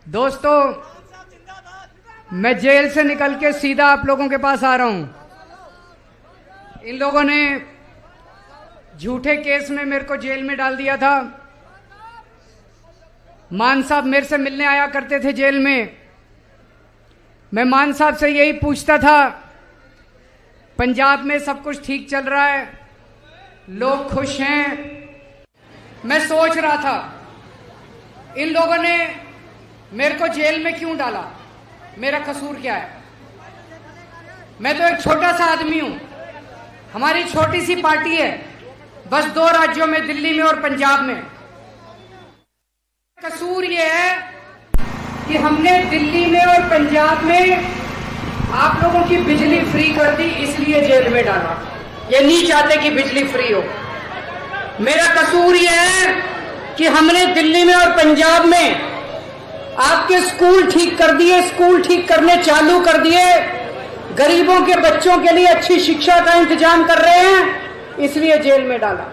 दोस्तों, मैं जेल से निकल के सीधा आप लोगों के पास आ रहा हूं। इन लोगों ने झूठे केस में मेरे को जेल में डाल दिया था। मान साहब मेरे से मिलने आया करते थे जेल में। मैं मान साहब से यही पूछता था, पंजाब में सब कुछ ठीक चल रहा है, लोग खुश हैं। मैं सोच रहा था इन लोगों ने मेरे को जेल में क्यों डाला, मेरा कसूर क्या है। मैं तो एक छोटा सा आदमी हूं, हमारी छोटी सी पार्टी है, बस 2 राज्यों में, दिल्ली में और पंजाब में। कसूर यह है कि हमने दिल्ली में और पंजाब में आप लोगों की बिजली फ्री कर दी, इसलिए जेल में डाला। ये नहीं चाहते कि बिजली फ्री हो। मेरा कसूर यह है कि हमने दिल्ली में और पंजाब में आपके स्कूल ठीक कर दिए, स्कूल ठीक करने चालू कर दिए, गरीबों के बच्चों के लिए अच्छी शिक्षा का इंतजाम कर रहे हैं, इसलिए जेल में डाला।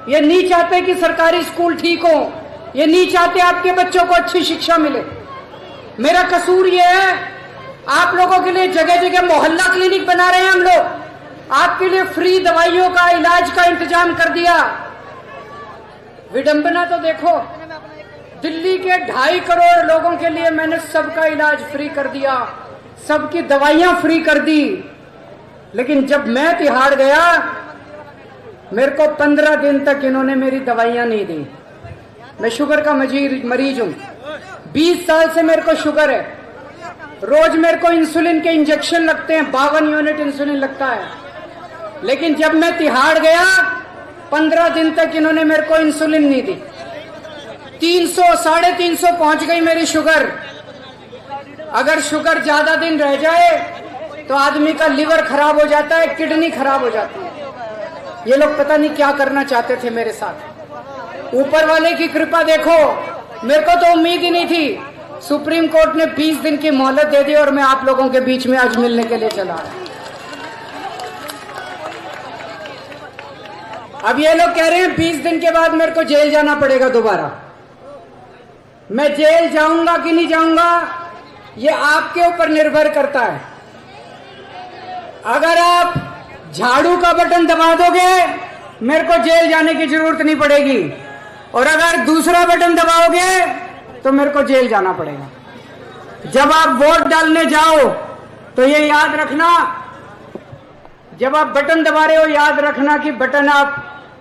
ये नहीं चाहते कि सरकारी स्कूल ठीक हो, ये नहीं चाहते आपके बच्चों को अच्छी शिक्षा मिले। मेरा कसूर ये है, आप लोगों के लिए जगह जगह मोहल्ला क्लिनिक बना रहे हैं हम लोग, आपके लिए फ्री दवाइयों का, इलाज का इंतजाम कर दिया। विडंबना तो देखो, दिल्ली के 2.5 करोड़ लोगों के लिए मैंने सबका इलाज फ्री कर दिया, सबकी दवाइयां फ्री कर दी। लेकिन जब मैं तिहाड़ गया, मेरे को 15 दिन तक इन्होंने मेरी दवाइयां नहीं दी। मैं शुगर का मरीज हूं, 20 साल से मेरे को शुगर है। रोज मेरे को इंसुलिन के इंजेक्शन लगते हैं, 52 यूनिट इंसुलिन लगता है। लेकिन जब मैं तिहाड़ गया, 15 दिन तक इन्होंने मेरे को इंसुलिन नहीं दी। 300, 350 पहुंच गई मेरी शुगर। अगर शुगर ज्यादा दिन रह जाए तो आदमी का लिवर खराब हो जाता है, किडनी खराब हो जाती है। ये लोग पता नहीं क्या करना चाहते थे मेरे साथ। ऊपर वाले की कृपा देखो, मेरे को तो उम्मीद ही नहीं थी। सुप्रीम कोर्ट ने 20 दिन की मोहलत दे दी और मैं आप लोगों के बीच में आज मिलने के लिए चला आया। अब ये लोग कह रहे हैं 20 दिन के बाद मेरे को जेल जाना पड़ेगा दोबारा। मैं जेल जाऊंगा कि नहीं जाऊंगा, ये आपके ऊपर निर्भर करता है। अगर आप झाड़ू का बटन दबा दोगे, मेरे को जेल जाने की जरूरत नहीं पड़ेगी, और अगर दूसरा बटन दबाओगे तो मेरे को जेल जाना पड़ेगा। जब आप वोट डालने जाओ तो ये याद रखना, जब आप बटन दबा रहे हो, याद रखना कि बटन आप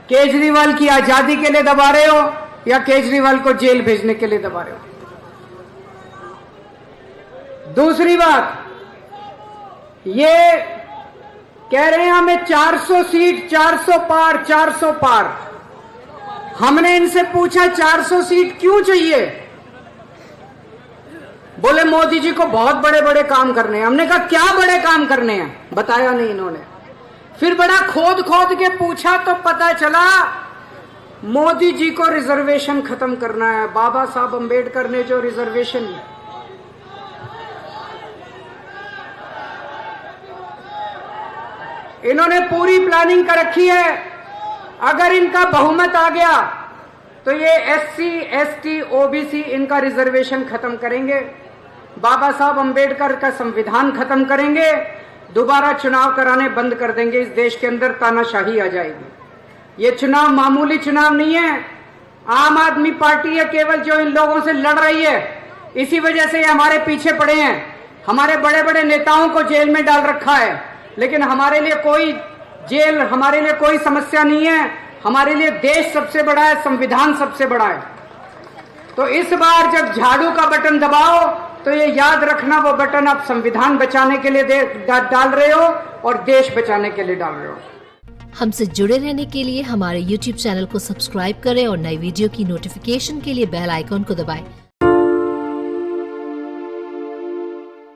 केजरीवाल की आजादी के लिए दबा रहे हो या केजरीवाल को जेल भेजने के लिए दबा रहे हो। दूसरी बात, ये कह रहे हैं हमें 400 सीट, 400 पार, 400 पार। हमने इनसे पूछा 400 सीट क्यों चाहिए? बोले मोदी जी को बहुत बड़े बड़े काम करने हैं। हमने कहा क्या बड़े काम करने हैं, बताया नहीं इन्होंने। फिर बड़ा खोद खोद के पूछा तो पता चला मोदी जी को रिजर्वेशन खत्म करना है। बाबा साहब अंबेडकर ने जो रिजर्वेशन, इन्होंने पूरी प्लानिंग कर रखी है। अगर इनका बहुमत आ गया तो ये SC, ST, OBC इनका रिजर्वेशन खत्म करेंगे, बाबा साहब अंबेडकर का संविधान खत्म करेंगे, दोबारा चुनाव कराने बंद कर देंगे। इस देश के अंदर तानाशाही आ जाएगी। ये चुनाव मामूली चुनाव नहीं है। आम आदमी पार्टी है केवल जो इन लोगों से लड़ रही है, इसी वजह से ये हमारे पीछे पड़े हैं। हमारे बड़े बड़े नेताओं को जेल में डाल रखा है, लेकिन हमारे लिए कोई जेल, हमारे लिए कोई समस्या नहीं है। हमारे लिए देश सबसे बड़ा है, संविधान सबसे बड़ा है। तो इस बार जब झाड़ू का बटन दबाओ तो ये याद रखना, वो बटन आप संविधान बचाने के लिए डाल रहे हो और देश बचाने के लिए डाल रहे हो। हमसे जुड़े रहने के लिए हमारे YouTube चैनल को सब्सक्राइब करें और नई वीडियो की नोटिफिकेशन के लिए बेल आइकॉन को दबाएं।